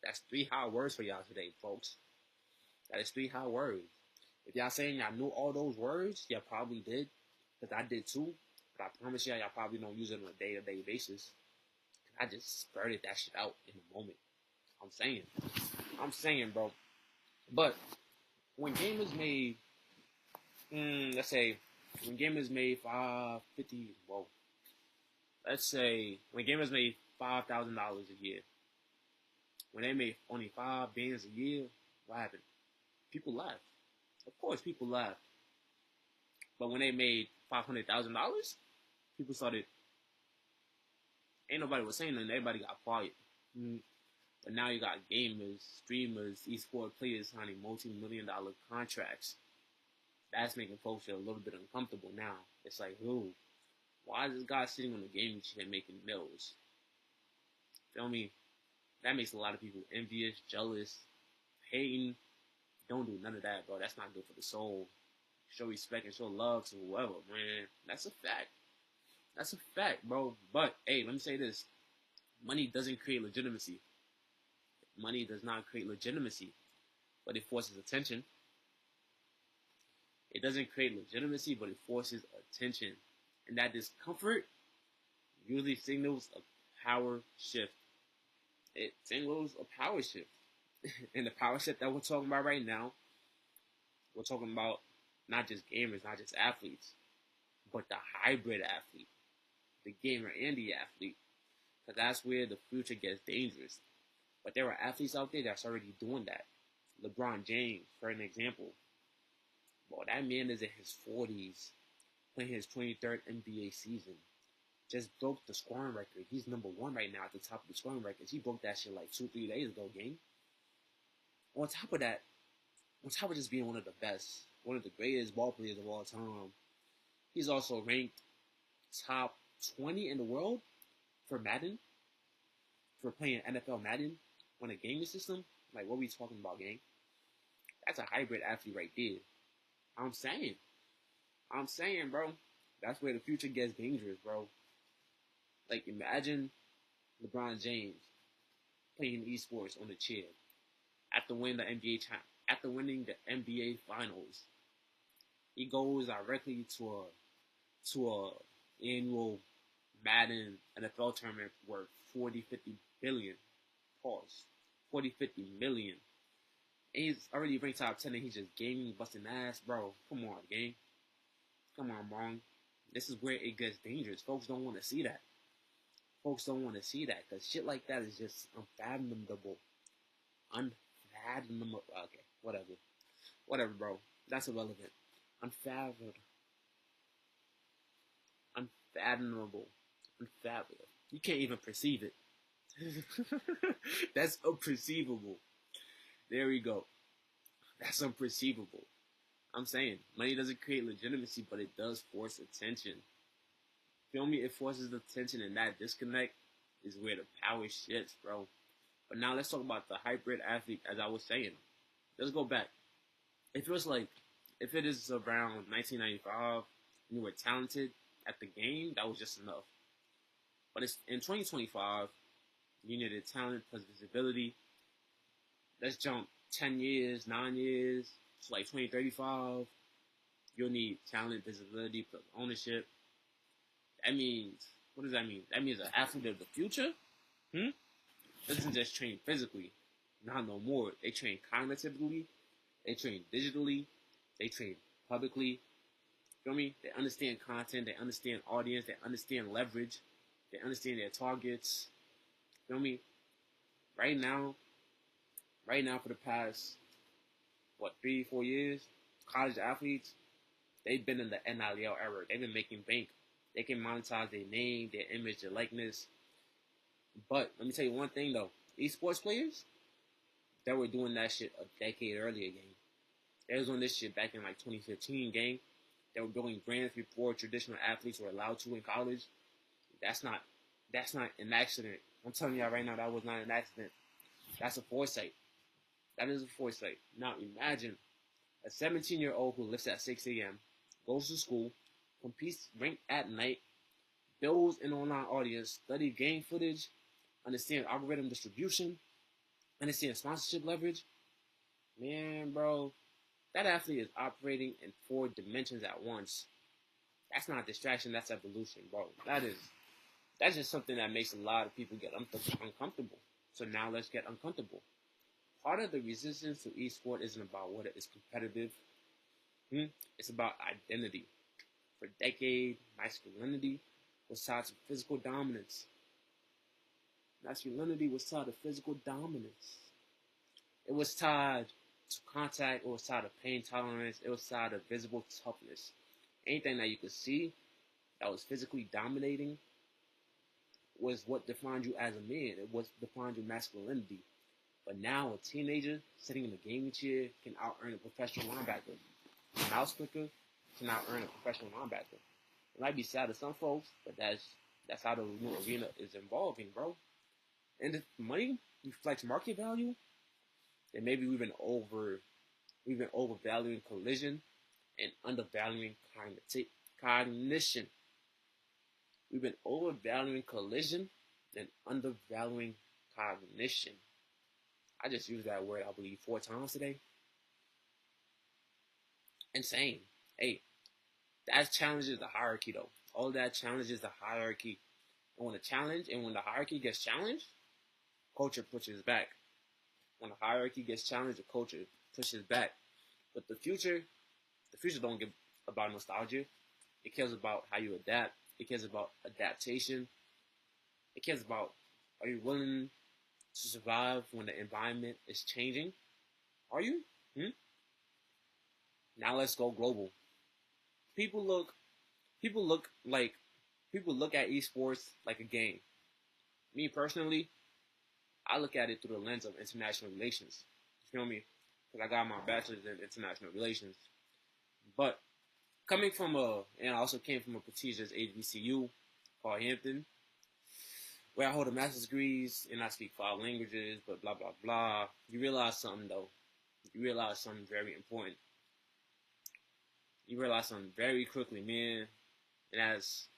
That's 3 hard words for y'all today, folks. That is 3 hard words. If y'all saying y'all knew all those words, y'all probably did. Because I did too. But I promise y'all probably don't use it on a day-to-day basis. I just spurted that shit out in a moment. I'm saying, bro. But when gamers made, let's say, when gamers made let's say when gamers made $5,000 a year, when they made only 5 bands a year, what happened? People laughed. Of course, people laughed. But when they made $500,000, people started. Ain't nobody was saying nothing. Everybody got quiet. But now you got gamers, streamers, esports players signing multi-million-dollar contracts. That's making folks feel a little bit uncomfortable now. It's like, ooh, why is this guy sitting on the gaming chair making mills? Feel me? That makes a lot of people envious, jealous, hating. Don't do none of that, bro. That's not good for the soul. Show respect and show love to whoever, man. That's a fact. That's a fact, bro. But, hey, let me say this. Money doesn't create legitimacy. Money does not create legitimacy, but it forces attention. It doesn't create legitimacy, but it forces attention. And that discomfort usually signals a power shift. It signals a power shift. And the power shift that we're talking about right now, we're talking about not just gamers, not just athletes, but the hybrid athlete, the gamer and the athlete. Because that's where the future gets dangerous. But there are athletes out there that's already doing that. LeBron James, for an example. Well, that man is in his 40s, playing his 23rd NBA season. Just broke the scoring record. He's number 1 right now at the top of the scoring records. He broke that shit like 2-3 days ago, gang. On top of that, on top of just being one of the best, one of the greatest ball players of all time, he's also ranked top 20 in the world for Madden, for playing NFL Madden on a gaming system. Like, what are we talking about, gang? That's a hybrid athlete right there. I'm saying, bro. That's where the future gets dangerous, bro. Like, imagine LeBron James playing esports on the chair after winning the NBA Finals. He goes directly to a annual Madden NFL tournament worth 40-50 billion. Pause. 40-50 million. And he's already ranked top 10 and he's just gaming, busting ass. Bro, come on, gang. Come on, bro. This is where it gets dangerous. Folks don't want to see that. Folks don't want to see that because shit like that is just unfathomable. Unfathomable. Okay, whatever. Whatever, bro. That's irrelevant. Unfathomable. Unfathomable. Unfathomable. You can't even perceive it. That's unperceivable. There we go. That's unperceivable. I'm saying, money doesn't create legitimacy, but it does force attention. Feel me? It forces attention, and that disconnect is where the power shifts, bro. But now let's talk about the hybrid athlete, as I was saying. Let's go back. If it is around 1995, and you were talented at the game, that was just enough. But it's in 2025, you needed talent plus visibility. Let's jump 10 years, 9 years, it's like 2035. You'll need talent, visibility plus ownership. That means, what does that mean? That means an athlete of the future, doesn't just train physically. Not no more. They train cognitively, they train digitally, they train publicly. Feel me? They understand content, they understand audience, they understand leverage, they understand their targets. Feel me? Right now, for the past 3-4 years, college athletes, they've been in the NIL era. They've been making bank. They can monetize their name, their image, their likeness. But let me tell you one thing though. Esports players, they were doing that shit a decade earlier, gang. They was doing this shit back in like 2015, gang. They were building brands before traditional athletes were allowed to in college. That's not an accident. I'm telling y'all right now, that was not an accident. That's a foresight. That is a foresight. Now imagine a 17-year-old who lifts at 6 a.m., goes to school, competes ranked at night, builds an online audience, study game footage, understand algorithm distribution, understand sponsorship leverage. Man, bro, that athlete is operating in 4 dimensions at once. That's not distraction, that's evolution, bro. That's just something that makes a lot of people get uncomfortable. So now let's get uncomfortable. Part of the resistance to esport isn't about what it is competitive. It's about identity. For decades, masculinity was tied to physical dominance. Masculinity was tied to physical dominance. It was tied to contact. It was tied to pain tolerance. It was tied to visible toughness. Anything that you could see that was physically dominating was what defined you as a man. It was defined your masculinity. But now a teenager sitting in a gaming chair can out-earn a professional linebacker. A mouse clicker can out-earn a professional linebacker. It might be sad to some folks, but that's how the new arena is evolving, bro. And if money reflects market value, then maybe we've been overvaluing collision and undervaluing cognition. We've been overvaluing collision and undervaluing cognition. I just used that word, I believe, 4 times today. Insane. Hey, that challenges the hierarchy, though. All that challenges the hierarchy. And when the hierarchy gets challenged, culture pushes back. When the hierarchy gets challenged, the culture pushes back. But the future don't give about nostalgia. It cares about how you adapt. It cares about adaptation. It cares about, are you willing to survive when the environment is changing? Are you? Now let's go global. People look at esports like a game. Me personally, I look at it through the lens of international relations. You feel me? Because I got my bachelor's in international relations. But and I also came from a prestigious HBCU called Hampton, where I hold a master's degrees and I speak 5 languages, but blah, blah, blah. You realize something, though. You realize something very important. You realize something very quickly, man. And as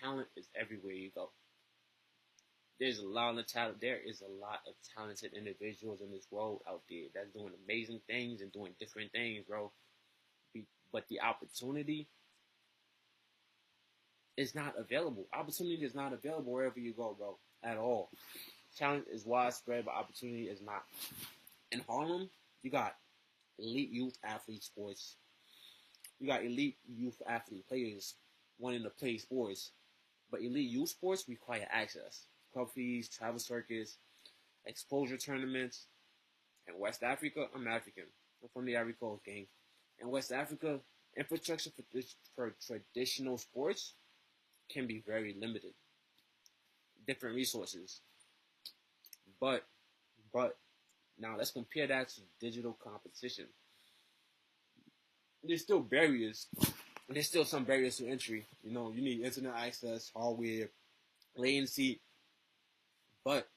talent is everywhere you go. There is a lot of talented individuals in this world out there that's doing amazing things and doing different things, bro. But the opportunity is not available. Opportunity is not available wherever you go, bro, at all. Talent is widespread, but opportunity is not. In Harlem, you got elite youth athlete sports. You got elite youth athlete players wanting to play sports. But elite youth sports require access. Club fees, travel circuits, exposure tournaments. In West Africa, I'm African. I'm from the Ivory Coast, gang. In West Africa, infrastructure for traditional sports can be very limited. Different resources. But now let's compare that to digital competition. There's still barriers. There's still some barriers to entry. You know, you need internet access, hardware, latency. But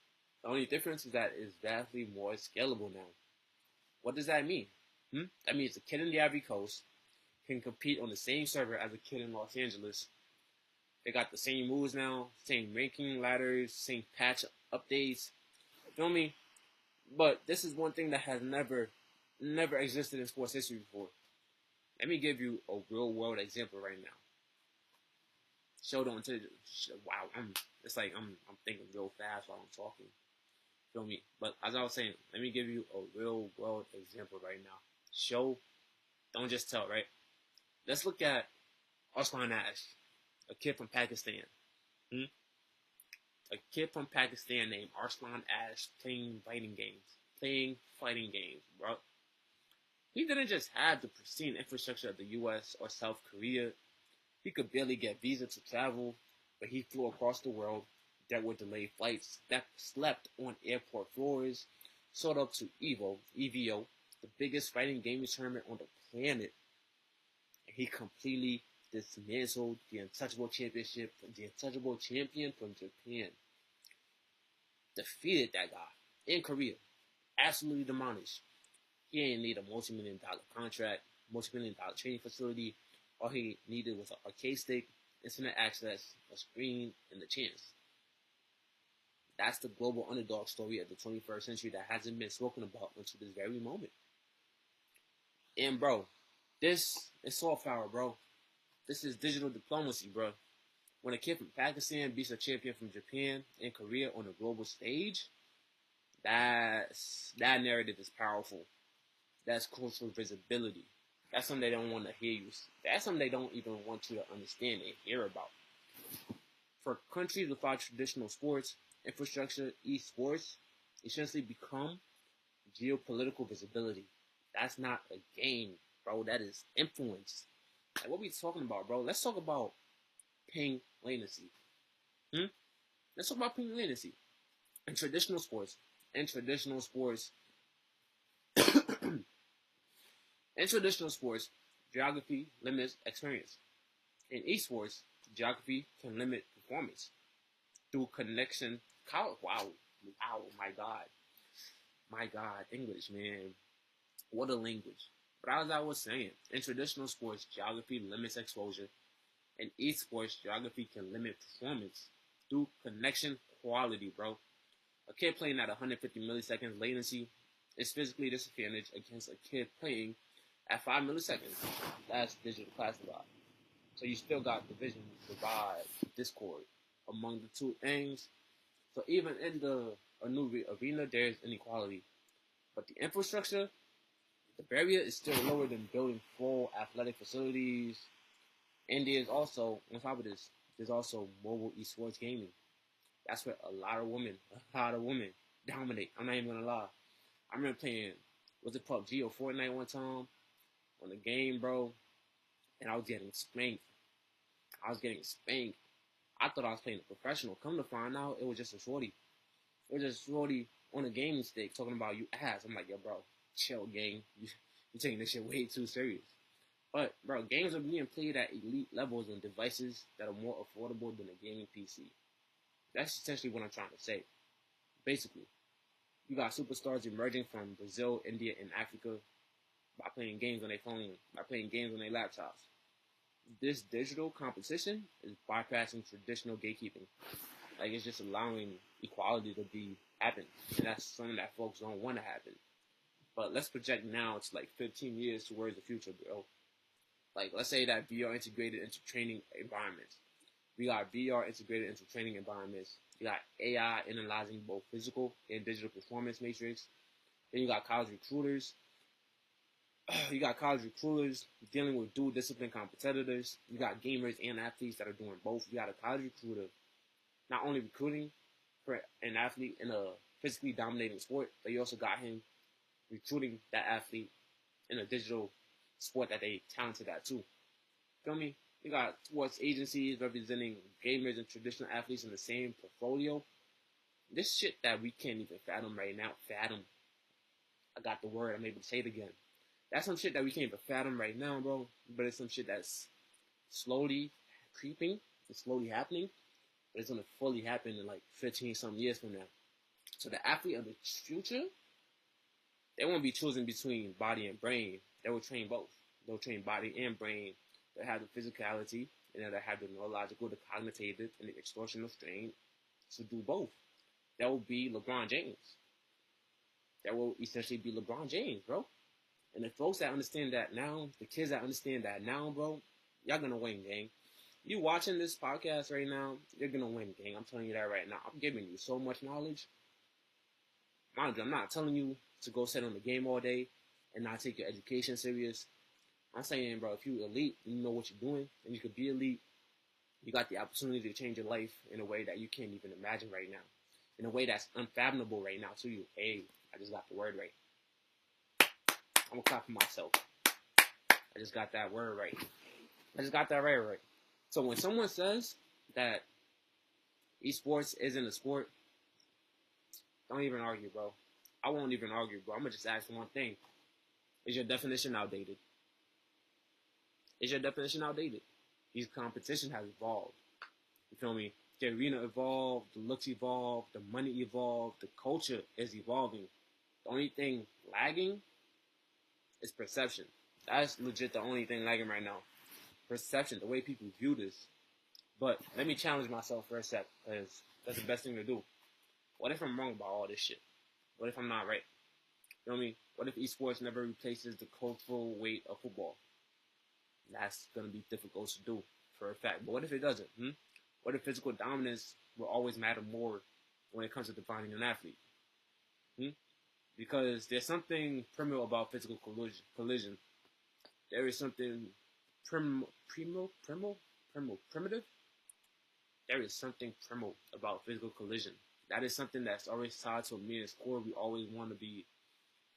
the only difference is that it's vastly more scalable now. What does that mean? That means a kid in the Ivory Coast can compete on the same server as a kid in Los Angeles. They got the same moves now, same ranking ladders, same patch updates. Feel me? But this is one thing that has never existed in sports history before. Let me give you a real world example right now. Wow, I'm thinking real fast while I'm talking. Feel me? But as I was saying, let me give you a real world example right now. Don't just tell, right? Let's look at Arslan Ash, a kid from Pakistan. Hmm? A kid from Pakistan named Arslan Ash playing fighting games, bro. He didn't just have the pristine infrastructure of the US or South Korea. He could barely get visa to travel, but he flew across the world, dealt with delayed flights, slept on airport floors, showed up to EVO, the biggest fighting gaming tournament on the planet. And he completely dismantled the untouchable champion from Japan. Defeated that guy in Korea. Absolutely demolished. He didn't need a multi-million-dollar contract, multi-million-dollar training facility. All he needed was an arcade stick, internet access, a screen, and the chance. That's the global underdog story of the 21st century that hasn't been spoken about until this very moment. And bro, this is soft power, bro. This is digital diplomacy, bro. When a kid from Pakistan beats a champion from Japan and Korea on a global stage, that narrative is powerful. That's cultural visibility. That's something they don't want to hear you. That's something they don't even want you to understand and hear about. For countries without traditional sports infrastructure, esports essentially become geopolitical visibility. That's not a game, bro. That is influence. Like, what we talking about, bro? Let's talk about ping latency. Let's talk about ping latency. In traditional sports, in traditional sports, geography limits experience. In esports, geography can limit performance through connection. Wow, my God, English, man, what a language. But as I was saying, in traditional sports, geography limits exposure. In esports, geography can limit performance through connection quality, bro. A kid playing at 150 milliseconds latency is physically disadvantaged against a kid playing at 5 milliseconds. That's digital class divide. So you still got division, divide, discord among the two things. So even in the new arena, there's inequality. But the infrastructure, the barrier is still lower than building full athletic facilities. And there's also, on top of this, there's also mobile esports gaming. That's where a lot of women dominate. I'm not even gonna lie. I remember playing, was it PUBG or Fortnite one time on the game, bro, and I was getting spanked. I thought I was playing a professional. Come to find out, it was just a shorty. It was just a shorty on a gaming stick talking about you ass. I'm like, yo, bro, chill, gang. You're taking this shit way too serious. But, bro, games are being played at elite levels on devices that are more affordable than a gaming PC. That's essentially what I'm trying to say. Basically, you got superstars emerging from Brazil, India, and Africa by playing games on their phone, by playing games on their laptops. This digital competition is bypassing traditional gatekeeping. Like, it's just allowing equality to happen. And that's something that folks don't want to happen. But let's project now it's like 15 years towards the future, bro. Like, let's say that VR integrated into training environments. We got VR integrated into training environments. You got AI analyzing both physical and digital performance matrix. Then you got college recruiters. Dealing with dual discipline competitors. You got gamers and athletes that are doing both. You got a college recruiter not only recruiting for an athlete in a physically dominating sport, but you also got him recruiting that athlete in a digital sport that they talented at too. Feel me? You got sports agencies representing gamers and traditional athletes in the same portfolio. This shit that we can't even fathom right now. I got the word. I'm able to say it again. That's some shit that we can't even fathom right now, bro. But it's some shit that's slowly creeping. It's slowly happening. But it's going to fully happen in like 15-some years from now. So the athlete of the future, they won't be choosing between body and brain. They will train both. They'll train body and brain. They'll have the physicality, and they'll have the neurological, the cognitive, and the extortional strain to do both. That will be LeBron James. That will essentially be LeBron James, bro. And the folks that understand that now, the kids that understand that now, bro, y'all gonna win, gang. You watching this podcast right now, you're gonna win, gang. I'm telling you that right now. I'm giving you so much knowledge. Mind you, I'm not telling you to go sit on the game all day and not take your education serious. I'm saying, bro, if you elite, you know what you're doing, and you could be elite, you got the opportunity to change your life in a way that you can't even imagine right now. In a way that's unfathomable right now to you. Hey, I just got the word right. I'm gonna clap for myself. I just got that word right. I just got that right. So when someone says that esports isn't a sport, don't even argue, bro. I won't even argue, bro. I'm gonna just ask one thing. Is your definition outdated? Is your definition outdated? These competition has evolved. You feel me? The arena evolved, the looks evolved, the money evolved, the culture is evolving. The only thing lagging is perception. That's legit the only thing lagging right now. Perception, the way people view this. But let me challenge myself for a sec, because that's the best thing to do. What if I'm wrong about all this shit? What if I'm not right? You know what I mean? What if esports never replaces the cultural weight of football? That's going to be difficult to do for a fact. But what if it doesn't? What if physical dominance will always matter more when it comes to defining an athlete? Because there's something primal about physical collision. There is something primitive. There is something primal about physical collision. That is something that's always tied to me and core. We always want to be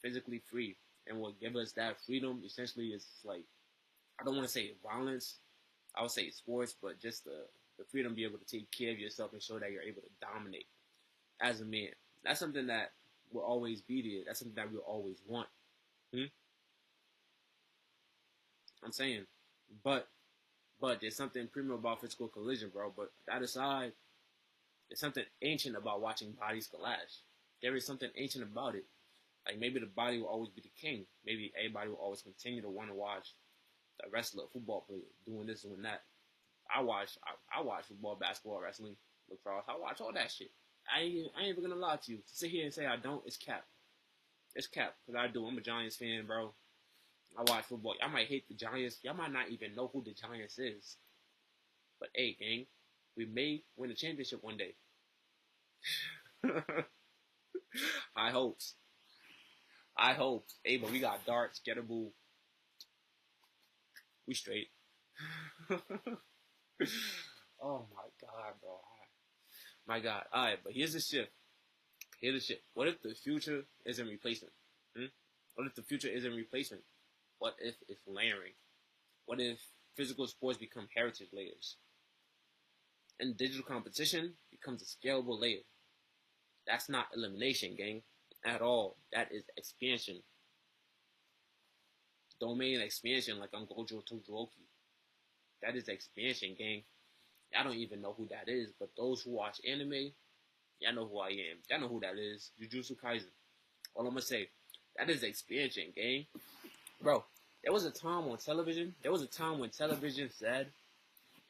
physically free. And what gives us that freedom essentially is like, I don't want to say violence. I would say sports, but just the freedom to be able to take care of yourself and show that you're able to dominate as a man. That's something that will always be there. That's something that we'll always want. I'm saying, but there's something premium about physical collision, bro. But that aside, there's something ancient about watching bodies collapse. There is something ancient about it. Like maybe the body will always be the king. Maybe everybody will always continue to want to watch the wrestler, football player, doing this, doing that. I watch football, basketball, wrestling, lacrosse. I watch all that shit. I ain't even gonna lie to you. To sit here and say I don't, it's cap. It's cap, because I do. I'm a Giants fan, bro. I watch football. Y'all might hate the Giants. Y'all might not even know who the Giants is. But hey, gang, we may win a championship one day. High hopes. Hey, but we got darts, gettable. We straight. Oh my god, bro. My god. Alright, but here's the shift. What if the future isn't replacement? What if the future isn't replacement? What if it's layering? What if physical sports become heritage layers? And digital competition becomes a scalable layer. That's not elimination, gang. At all. That is expansion. Domain expansion, like I'm Gojo Todoroki. That is expansion, gang. I don't even know who that is, but those who watch anime, y'all know who I am. Y'all know who that is. Jujutsu Kaisen. All I'm gonna say, that is expansion, gang. Bro, there was a time when television said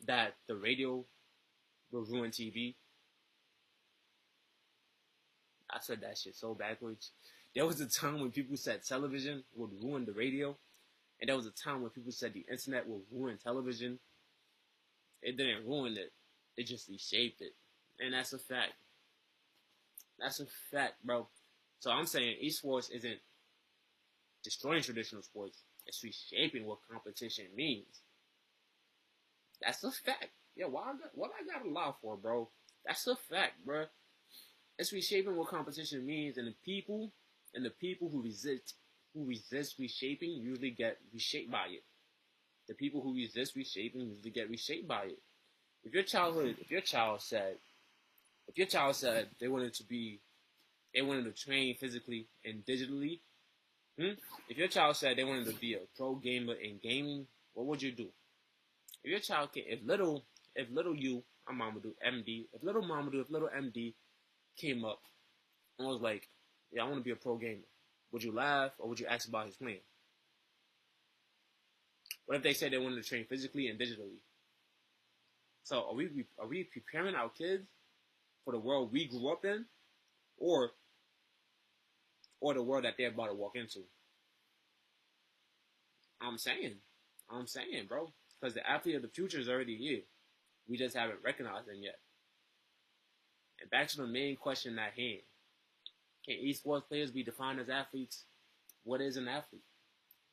that the radio will ruin TV. I said that shit so backwards. There was a time when people said television would ruin the radio. And there was a time when people said the internet will ruin television. It didn't ruin it. It just reshaped it. And that's a fact. That's a fact, bro. So I'm saying esports isn't destroying traditional sports. It's reshaping what competition means. That's a fact. Yeah, what I gotta lie for, bro? That's a fact, bro. It's reshaping what competition means, and the people who resist reshaping usually get reshaped by it. The people who resist reshaping usually get reshaped by it. If your child said they wanted to train physically and digitally, if your child said they wanted to be a pro gamer in gaming, what would you do? If your child if little you, I'm Mamadou MD, if little MD came up and was like, yeah, I want to be a pro gamer, would you laugh or would you ask about his plan? What if they said they wanted to train physically and digitally? So are we preparing our kids for the world we grew up in, or the world that they're about to walk into? I'm saying, bro, because the athlete of the future is already here. We just haven't recognized them yet. And back to the main question at hand: Can esports players be defined as athletes? What is an athlete?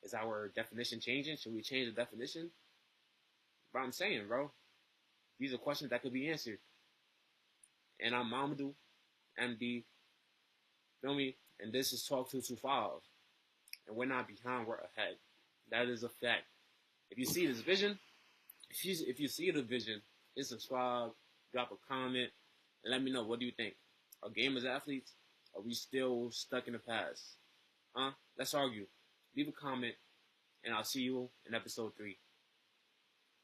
Is our definition changing? Should we change the definition? Bro, I'm saying, bro, these are questions that could be answered. And I'm Mamadou, MD, feel me? And this is Talk 225. And we're not behind, we're ahead. That is a fact. If you see this vision, if you see the vision, hit subscribe, drop a comment, and let me know, what do you think? Are gamers athletes? Are we still stuck in the past? Let's argue. Leave a comment, and I'll see you in episode 3.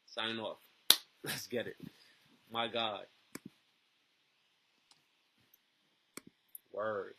Signing off. Let's get it. My God. Word.